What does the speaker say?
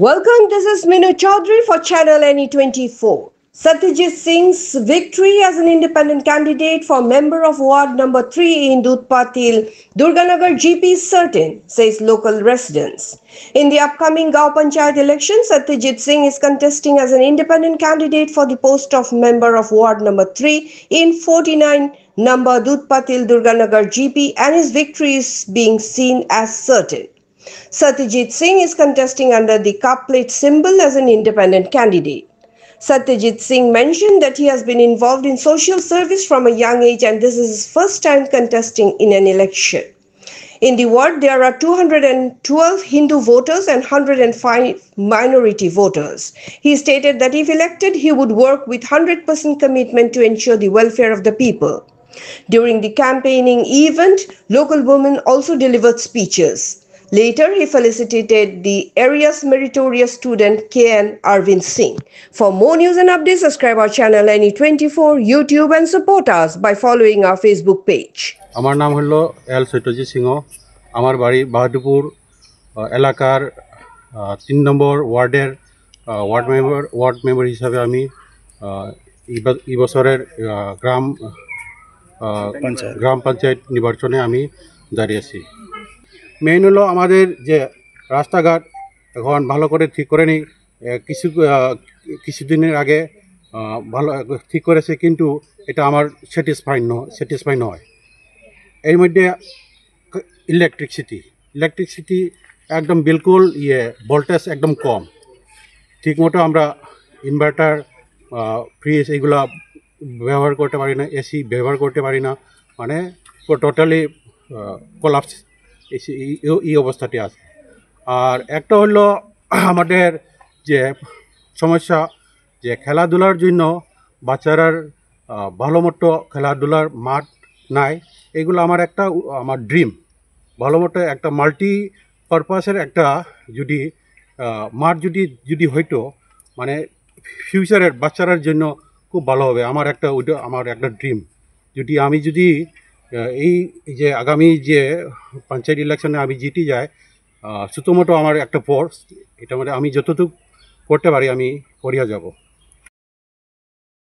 Welcome, this is Minu Chaudhary for Channel NE24. Satyajit Singh's victory as an independent candidate for member of Ward number 3 in Dudhpatil, Durganagar GP is certain, says local residents. In the upcoming Gao Panchayat election, Satyajit Singh is contesting as an independent candidate for the post of member of Ward number 3 in 49 number Dudhpatil, Durganagar GP, and his victory is being seen as certain. Satyajit Singh is contesting under the cup plate symbol as an independent candidate. Satyajit Singh mentioned that he has been involved in social service from a young age and this is his first time contesting in an election. In the ward, there are 212 Hindu voters and 105 minority voters. He stated that if elected, he would work with 100% commitment to ensure the welfare of the people. During the campaigning event, local women also delivered speeches. Later, he felicitated the area's meritorious student K.N. Arvind Singh. For more news and updates, subscribe our channel NE24, YouTube and support us by following our Facebook page. আমার নাম হলো এল সত্যজিৎ সিংহ। আমার বাড়ি বাহাদুরপুর এলাকার 3 নম্বর ওয়ার্ডের ward member হিসাবে আমি এই বছরের গ্রাম পঞ্চায়েত নির্বাচনে আমি দাঁড়িয়েছি। মেইন হলো আমাদের যে রাস্তাঘাট এখন ভালো করে ঠিক করে নি, কিছুদিনের আগে ভালো ঠিক করেছে, কিন্তু এটা আমার স্যাটিসফাই নয়। এর মধ্যে ইলেকট্রিসিটি একদম বিলকুল ভোল্টেজ একদম কম, ঠিকমতো আমরা ইনভার্টার ফ্রিজ এইগুলা ব্যবহার করতে পারি না, এসি ব্যবহার করতে পারি না, মানে টোটালি কোলাপস এই অবস্থাটি আছে। আর একটা হলো আমাদের যে সমস্যা, যে খেলাধুলার জন্য বাচ্চারার ভালো মতো খেলাধুলার মাঠ নাই। এগুলো আমার ড্রিম, ভালো মতো একটা মাল্টি পারপাসের একটা যদি মাঠ যদি হইতো, মানে ফিউচারের বাচ্চারার জন্য খুব ভালো হবে। আমার একটা ড্রিম, আমি যদি এই যে আগামী যে পঞ্চায়েত ইলেকশনে আমি জিতে যাই, ছোটোমোটো আমার একটা ফোর্স, এটা মানে আমি যতটুকু করতে পারি আমি করিয়া যাব।